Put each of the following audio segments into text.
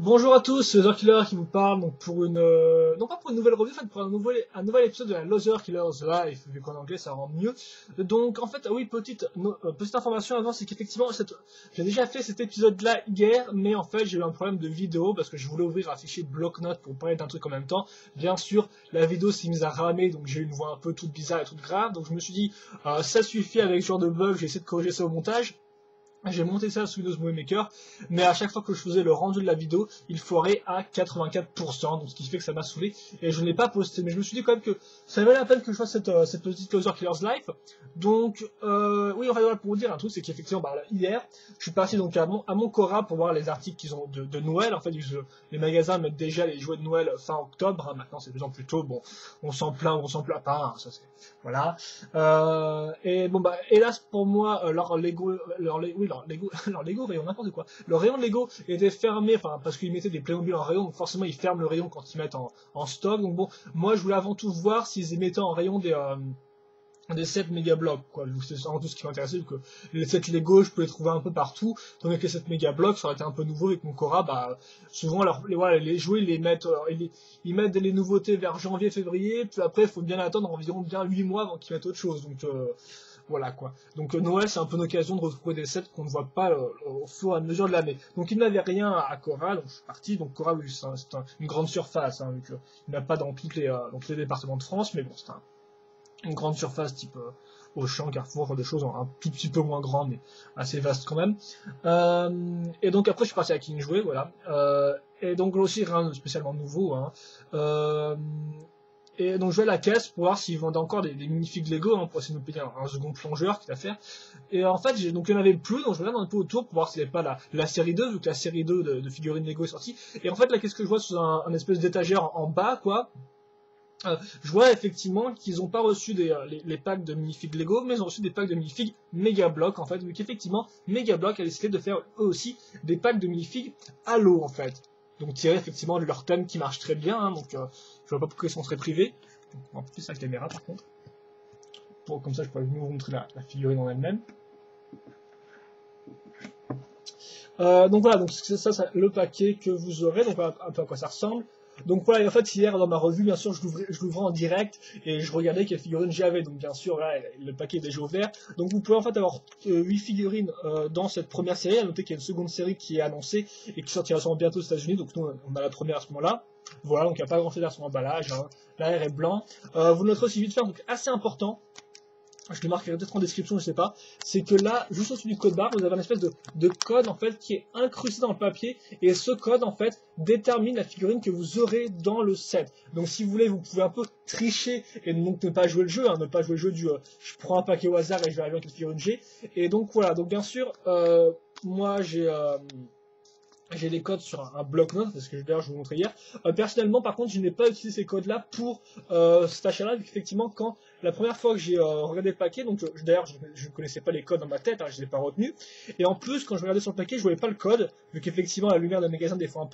Bonjour à tous, c'est Loser Killer qui vous parle donc pour une non pas pour une nouvelle review, en fait pour un nouvel épisode de la Loser Killers Live, vu qu'en anglais ça rend mieux. Donc en fait oui petite information avant, c'est qu'effectivement j'ai déjà fait cet épisode-là hier, mais en fait j'ai eu un problème de vidéo parce que je voulais ouvrir un fichier bloc-notes pour parler d'un truc en même temps. Bien sûr la vidéo s'est mise à ramer, donc j'ai eu une voix un peu toute bizarre et toute grave, donc je me suis dit ça suffit avec ce genre de bug, j'ai essayé de corriger ça au montage. J'ai monté ça sous Windows Movie Maker, mais à chaque fois que je faisais le rendu de la vidéo, il foirait à 84%, donc ce qui fait que ça m'a saoulé, et je ne l'ai pas posté. Mais je me suis dit quand même que ça valait la peine que je fasse cette petite Loser Killers Live. Donc, oui, en fait, voilà, pour vous dire un truc, c'est qu'effectivement, là, hier, je suis parti donc à mon Cora pour voir les articles qu'ils ont de Noël. En fait, les magasins mettent déjà les jouets de Noël fin octobre, hein. Maintenant c'est 2 ans plus tôt, bon, on s'en plaint ou on s'en plaint pas, hein, ça c'est... Voilà. Et bon hélas pour moi, leur Lego rayon n'importe quoi. Le rayon de Lego était fermé, enfin parce qu'ils mettaient des Playmobil en rayon, donc forcément ils ferment le rayon quand ils mettent en stock. Donc bon, moi je voulais avant tout voir s'ils mettaient en rayon des sets méga blocs, quoi. C'est vraiment tout ce qui m'intéressait, vu que les sets Lego, je peux les trouver un peu partout, tandis que les sets méga blocs, ça aurait été un peu nouveau avec mon Cora, souvent, voilà, les jouets, ils mettent les nouveautés vers janvier, février, puis après, il faut bien attendre environ bien 8 mois avant qu'ils mettent autre chose, donc, voilà, quoi. Donc, Noël, c'est un peu une occasion de retrouver des sets qu'on ne voit pas au fur et à mesure de l'année. Donc, il n'avait rien à Cora, donc je suis parti, donc Cora, oui, une grande surface, hein, vu qu'il n'a pas dans dans tous les départements de France, mais bon, c'est une grande surface type Auchan, Carrefour, des choses un tout petit peu moins grandes, mais assez vastes quand même. Et donc après je suis parti à King jouer, voilà. Et donc là aussi rien de spécialement nouveau, hein. Euh, et donc je vais à la caisse pour voir s'ils vendent encore des minifigs Lego, hein, pour essayer de me payer un second plongeur quitte à faire. Et en fait donc il n'y en avait plus, donc je regarde un peu autour pour voir s'il n'y avait pas la série 2, vu que la série 2 de figurines Lego est sortie. Et en fait là qu'est-ce que je vois sous un espèce d'étagère en bas, quoi. Je vois effectivement qu'ils n'ont pas reçu les packs de minifigs Lego, mais ils ont reçu des packs de minifigs Mega Block, en fait, vu qu'effectivement, Mega Block a décidé de faire eux aussi des packs de minifigs Halo, en fait. Donc tiré effectivement de leur thème qui marche très bien, hein, donc je vois pas pourquoi ils sont très privés. Donc, on va plus la caméra par contre. Comme ça je pourrais vous montrer la figurine en elle-même. Donc voilà, donc c'est ça, le paquet que vous aurez, donc voilà un peu à quoi ça ressemble. Donc voilà, et en fait hier dans ma revue, bien sûr, je l'ouvrais en direct et je regardais quelle figurine j'avais. Donc bien sûr, là, le paquet est déjà ouvert. Donc vous pouvez en fait avoir 8 figurines dans cette première série. À noter qu'il y a une seconde série qui est annoncée et qui sortira sûrement bientôt aux États-Unis. Donc nous, on a la première à ce moment-là. Voilà, donc il n'y a pas grand-chose à son emballage, hein. L'arrière est blanc. Vous noterez aussi vite fait un truc assez important. Je le marquerai peut-être en description, je sais pas, c'est que là, juste au-dessus du code barre, vous avez un espèce de code en fait qui est incrusté dans le papier, et ce code en fait détermine la figurine que vous aurez dans le set. Donc si vous voulez, vous pouvez un peu tricher et donc ne pas jouer le jeu, hein, ne pas jouer le jeu du je prends un paquet au hasard et je vais arriver avec la figurine G. Et donc voilà, donc bien sûr, moi j'ai les codes sur un bloc-notes, parce que d'ailleurs je vous montrais hier. Personnellement, par contre, je n'ai pas utilisé ces codes-là pour cet achat-là, vu qu'effectivement, quand la première fois que j'ai regardé le paquet, donc d'ailleurs je ne connaissais pas les codes dans ma tête, hein, je ne les ai pas retenus. Et en plus, quand je regardais sur le paquet, je voyais pas le code, vu qu'effectivement la lumière d'un magasin des fois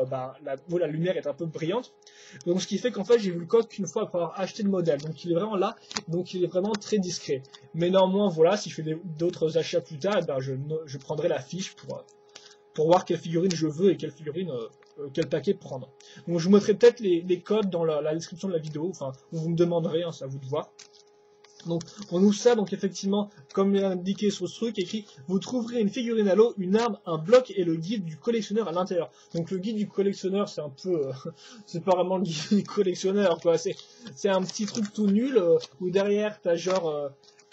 la lumière est un peu brillante. Donc ce qui fait qu'en fait j'ai vu le code qu'une fois après avoir acheté le modèle. Donc il est vraiment là, donc il est vraiment très discret. Mais néanmoins, voilà, si je fais d'autres achats plus tard, je prendrai la fiche pour voir quelle figurine je veux et quel paquet prendre. Donc je vous mettrai peut-être les codes dans la description de la vidéo, enfin, vous me demanderez, hein, c'est à vous de voir. Donc on ouvre ça, donc effectivement, comme il est indiqué sur ce truc, écrit vous trouverez une figurine Halo, une arme, un bloc et le guide du collectionneur à l'intérieur. Donc le guide du collectionneur, c'est un peu, c'est pas vraiment le guide du collectionneur, quoi. C'est un petit truc tout nul où derrière t'as genre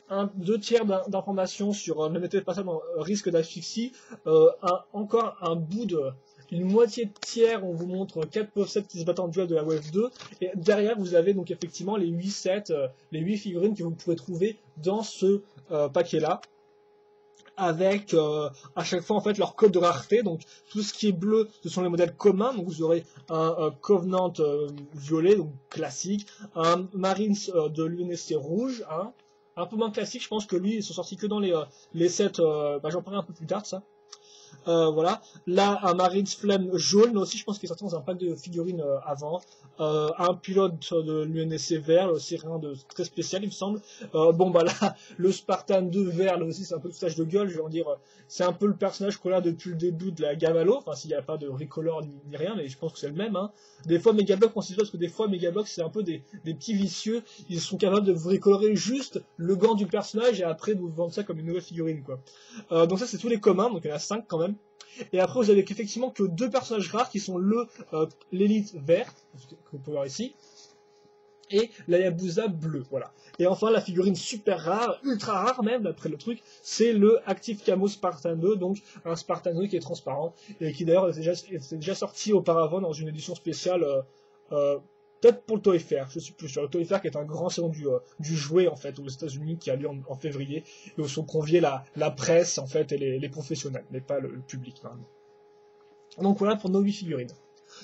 2 tiers d'informations sur ne mettez pas ça dans risque d'asphyxie, encore un bout une moitié de tiers, on vous montre 4 pauvres sets qui se battent en duel de la Wave 2, et derrière vous avez donc effectivement les 8 sets, les 8 figurines que vous pouvez trouver dans ce paquet-là, avec à chaque fois en fait leur code de rareté. Donc tout ce qui est bleu, ce sont les modèles communs, donc vous aurez un Covenant violet, donc classique, un Marines de l'UNSC rouge, hein, un peu moins classique, je pense que lui ils sont sortis que dans les sets, j'en parlerai un peu plus tard de ça. Voilà. Là, un Marines Flame jaune, aussi je pense qu'il est sorti dans un pack de figurines avant. Un pilote de l'UNSC vert, aussi rien de très spécial il me semble. Bon bah là, le Spartan 2 vert, là aussi c'est un peu le foutage de gueule, je vais en dire, c'est un peu le personnage qu'on a depuis le début de la gamme Halo, enfin s'il n'y a pas de recolor ni rien, mais je pense que c'est le même. Hein. Des fois Megablock, on s'y parce que des fois Megablock c'est un peu des petits vicieux, ils sont capables de vous recolorer juste le gant du personnage et après de vous vendre ça comme une nouvelle figurine quoi. Donc ça c'est tous les communs, donc il y en a 5 quand même. Et après vous avez effectivement que 2 personnages rares qui sont l'élite vert, que vous pouvez voir ici, et la Yabusa bleue, voilà. Et enfin la figurine super rare, ultra rare même d'après le truc, c'est le Active Camo Spartan 2, donc un Spartan 2 qui est transparent, et qui d'ailleurs était déjà sorti auparavant dans une édition spéciale, peut-être pour le Toy Fair, je suis plus sûr. Le Toy Fair qui est un grand salon du jouet en fait aux États-Unis qui a lieu en février, et où sont conviés la presse en fait et les professionnels, mais pas le public normalement. Donc voilà pour nos 8 figurines.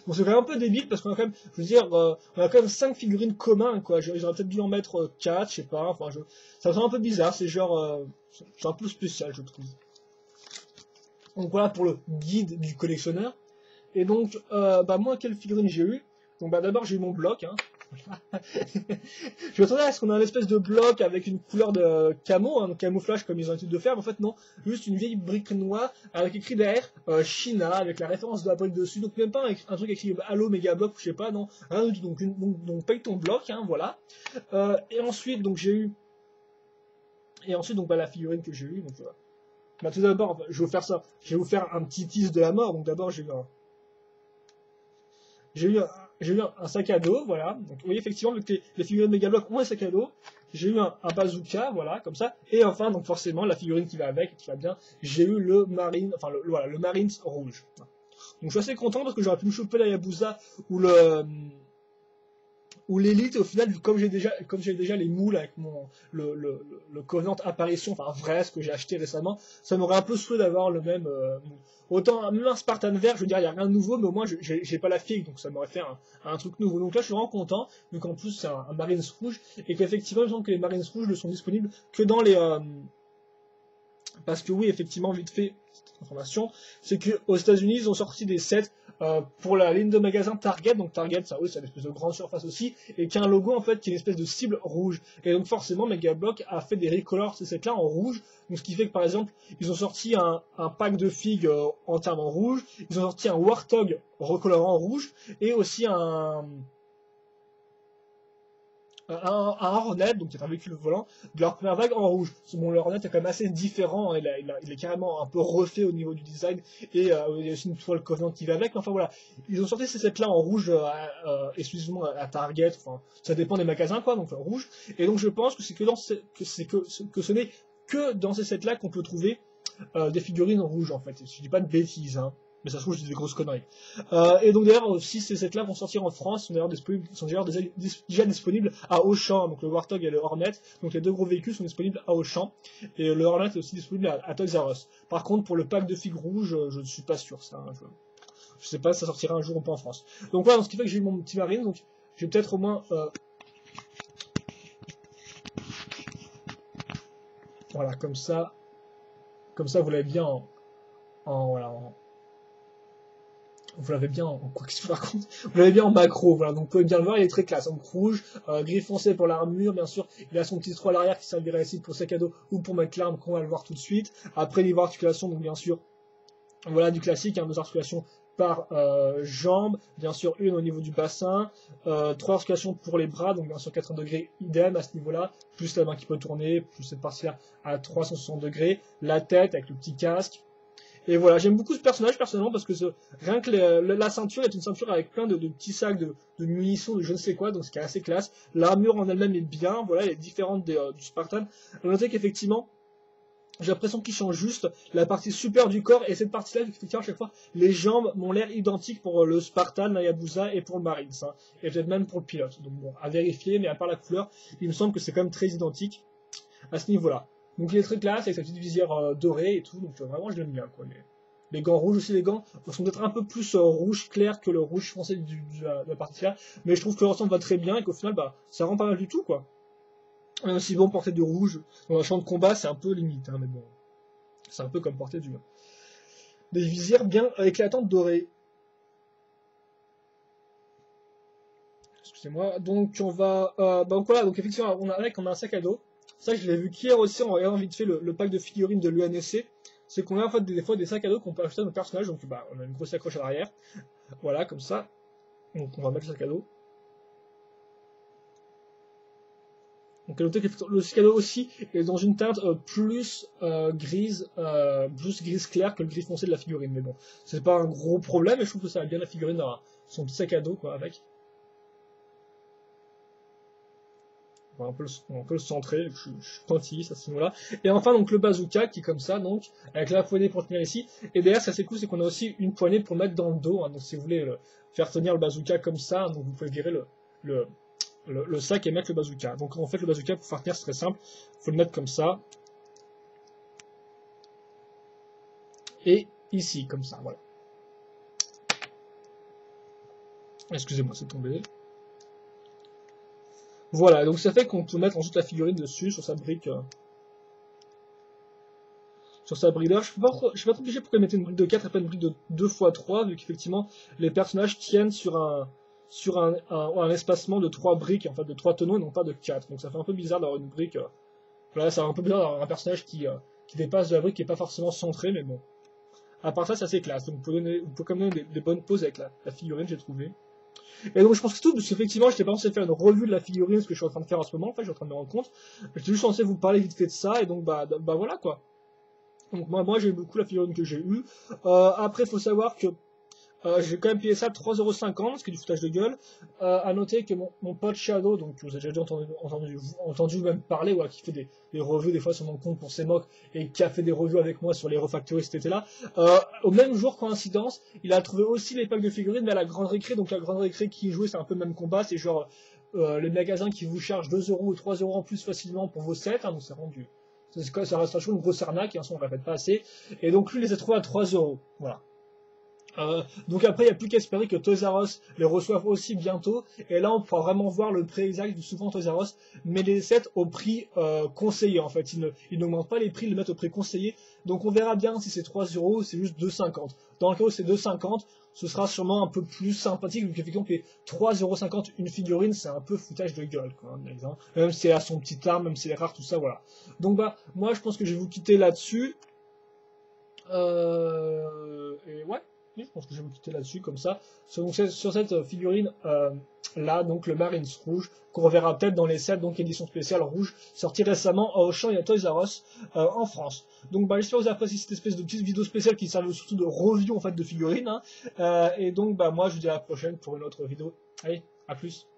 Donc c'est quand même un peu débile parce qu'on a quand même, je veux dire, on a quand même 5 figurines communs quoi. J'aurais peut-être dû en mettre 4, je sais pas. Enfin, ça me semble un peu bizarre. C'est genre, c'est un peu spécial je trouve. Donc voilà pour le guide du collectionneur. Et donc, bah moi quelle figurine j'ai eu? Donc bah d'abord j'ai eu mon bloc. Hein. Je m'attendais à ce qu'on ait un espèce de bloc avec une couleur de camo, un camouflage comme ils ont l'habitude de faire, mais en fait non, juste une vieille brique noire avec écrit derrière China, avec la référence de la brique dessus, donc même pas un truc écrit Halo Mega Block, je sais pas, non, rien du tout, donc paye ton bloc, hein, voilà. Et ensuite, donc j'ai eu, et ensuite donc bah, la figurine que j'ai eue, donc bah, tout d'abord, je vais vous faire ça, je vais vous faire un petit tease de la mort, donc d'abord j'ai eu un sac à dos, voilà. Donc, vous voyez, effectivement, vu que les figurines Megablock ont un sac à dos, j'ai eu un bazooka, voilà, comme ça. Et enfin, donc forcément, la figurine qui va avec, qui va bien, j'ai eu le Marine, enfin, voilà, le Marines rouge. Donc, je suis assez content parce que j'aurais pu me choper la Yabusa ou l'élite, au final, comme j'ai déjà les moules avec le Covenant apparition, enfin vrai, ce que j'ai acheté récemment, ça m'aurait un peu saoulé d'avoir le même moule. Autant, même un Spartan vert, je veux dire, il n'y a rien de nouveau, mais au moins, j'ai pas la figue, donc ça m'aurait fait un truc nouveau. Donc là, je suis vraiment content, vu qu'en plus, c'est un Marines rouge, et qu'effectivement, il me semble que les Marines rouges ne sont disponibles que dans les... parce que oui, effectivement, vite fait, cette information, c'est qu'aux États-Unis, ils ont sorti des sets pour la ligne de magasin Target. Donc Target, ça, oui, c'est une espèce de grande surface aussi, et qui a un logo en fait qui est une espèce de cible rouge. Et donc forcément, Megablock a fait des recolors ces sets-là en rouge. Donc ce qui fait que par exemple, ils ont sorti un pack de figues entièrement rouge, ils ont sorti un Warthog recolorant en rouge, et aussi un Hornet, donc qui est un véhicule volant, de leur première vague en rouge. Bon, le Hornet est quand même assez différent, hein, il est carrément un peu refait au niveau du design, et il y a aussi une toile Covenant qui va avec, mais enfin voilà, ils ont sorti ces sets-là en rouge exclusivement à Target, enfin ça dépend des magasins quoi, donc en rouge, et donc je pense que c'est que ce n'est que dans ces sets-là qu'on peut trouver des figurines en rouge en fait, je dis pas de bêtises, hein. Mais ça se trouve, je dis des grosses conneries. Et donc d'ailleurs, si ces sets-là vont sortir en France, ils sont d'ailleurs déjà disponibles à Auchan. Donc le Warthog et le Hornet, donc les deux gros véhicules sont disponibles à Auchan. Et le Hornet est aussi disponible à Toys R Us. Par contre, pour le pack de figues rouges, je ne suis pas sûr. Ça, hein, je sais pas si ça sortira un jour ou pas en France. Donc voilà, ce qui fait que j'ai eu mon petit Marine. Donc je vais peut-être au moins... voilà, comme ça vous l'avez bien voilà, vous l'avez bien en quoi que ce soit, par contre, vous l'avez bien en macro, voilà, donc vous pouvez bien le voir, il est très classe, donc rouge, gris foncé pour l'armure, bien sûr, il a son petit trou à l'arrière qui servira ici pour sac à dos ou pour mettre l'arme, qu'on va le voir tout de suite. Après niveau articulation, donc bien sûr, voilà du classique, hein, 2 articulations par jambe, bien sûr une au niveau du bassin, 3 articulations pour les bras, donc bien sûr 80 degrés idem à ce niveau-là, plus la main qui peut tourner, plus cette partie-là à 360 degrés, la tête avec le petit casque. Et voilà, j'aime beaucoup ce personnage personnellement parce que rien que la ceinture est une ceinture avec plein de petits sacs de munitions, de je ne sais quoi, donc ce qui est assez classe. L'armure en elle-même est bien, voilà, elle est différente du Spartan. Notez qu'effectivement, j'ai l'impression qu'il change juste la partie supérieure du corps et cette partie-là, effectivement, à chaque fois, les jambes m'ont l'air identiques pour le Spartan, la Yabusa et pour le Marines, hein, et peut-être même pour le pilote. Donc bon, à vérifier, mais à part la couleur, il me semble que c'est quand même très identique à ce niveau-là. Donc il est très classe avec sa petite visière dorée et tout, donc vraiment je l'aime bien quoi. Les gants rouges aussi, les gants sont peut-être un peu plus rouge clair que le rouge foncé de la partie là, mais je trouve que l'ensemble va très bien et qu'au final bah ça rend pas mal du tout quoi. Même si bon porter du rouge dans un champ de combat c'est un peu limite, hein, mais bon, c'est un peu comme porter du. des visières bien éclatantes dorées. Excusez-moi. Donc on va, donc voilà, donc effectivement on a un sac à dos. Ça je l'ai vu qu'hier aussi en regardant vite fait le pack de figurines de l'UNSC. C'est qu'on a en fait des fois des sacs à dos qu'on peut acheter à nos personnages. Donc bah on a une grosse accroche à l'arrière. Voilà comme ça. Donc on va mettre le sac à dos. Donc à noter que le sac à dos aussi est dans une teinte plus grise claire que le gris foncé de la figurine. Mais bon, c'est pas un gros problème et je trouve que ça va bien la figurine dans son petit sac à dos quoi avec. On peut le centrer, je suis pointilliste à ce niveau-là. Et enfin, donc le bazooka qui est comme ça, donc avec la poignée pour tenir ici. Et derrière, ça c'est cool, c'est qu'on a aussi une poignée pour mettre dans le dos. Hein. Donc si vous voulez faire tenir le bazooka comme ça, donc vous pouvez virer le sac et mettre le bazooka. Donc en fait, le bazooka pour faire tenir, c'est très simple. Il faut le mettre comme ça. Et ici, comme ça, voilà. Excusez-moi, c'est tombé. Voilà, donc ça fait qu'on peut mettre ensuite la figurine dessus, sur sa brique. Sur sa brique d'ailleurs, je suis pas trop obligé pourquoi mettre une brique de 4 et pas une brique de 2 x 3, vu qu'effectivement, les personnages tiennent sur un espacement de 3 briques, en fait, de 3 tonneaux et non pas de 4. Donc ça fait un peu bizarre d'avoir une brique. Voilà, ça fait un peu bizarre d'avoir un personnage qui dépasse de la brique qui est pas forcément centré, mais bon. À part ça, c'est assez classe. Donc vous pouvez quand même donner des bonnes poses avec la figurine, j'ai trouvé. Et donc je pense que c'est tout, parce qu'effectivement, j'étais pas censé faire une revue de la figurine, ce que je suis en train de faire en ce moment, en fait, je suis en train de me rendre compte. J'étais juste censé vous parler vite fait de ça, et donc bah voilà quoi. Donc moi j'ai beaucoup la figurine que j'ai eue. Après, il faut savoir que j'ai quand même payé ça 3,50 €, ce qui est du foutage de gueule. À noter que mon pote Shadow, donc vous avez déjà entendu même parler, ouais, qui fait des revues des fois sur mon compte pour ses mocks, et qui a fait des revues avec moi sur les refactories cet été-là, au même jour, coïncidence, il a trouvé aussi les packs de figurines, mais à la grande récré. Donc la grande récré qui jouait, c'est un peu le même combat, c'est genre les magasins qui vous chargent 2 € ou 3 € en plus facilement pour vos sets, hein, donc c'est rendu. Ça reste toujours une grosse arnaque, et on ne répète pas assez. Et donc lui, il les a trouvés à 3 €. Voilà. Donc après, il n'y a plus qu'à espérer que Toys R Us les reçoive aussi bientôt. Et là, on pourra vraiment voir le prix exact. Souvent, Toys R Us met les sets au prix conseillé. En fait, ils n'augmentent pas les prix, ils les mettent au prix conseillé. Donc on verra bien si c'est 3 € ou c'est juste 2,50 €. Dans le cas où c'est 2,50 €, ce sera sûrement un peu plus sympathique. Donc effectivement, que 3,50 € une figurine, c'est un peu foutage de gueule, quoi, exemple. Même si elle a son petit arme, même si elle est rare, tout ça, voilà. Donc bah, moi, je pense que je vais vous quitter là-dessus. Et ouais. Oui, je pense que je vais me quitter là-dessus, comme ça. Sur cette figurine là, donc le Marines rouge, qu'on reverra peut-être dans les sets, donc édition spéciale rouge, sortie récemment au Auchan et à Toys R Us en France. Donc bah, j'espère que vous avez apprécié cette espèce de petite vidéo spéciale qui servait surtout de review en fait de figurines. Hein. Et donc bah moi je vous dis à la prochaine pour une autre vidéo. Allez, à plus.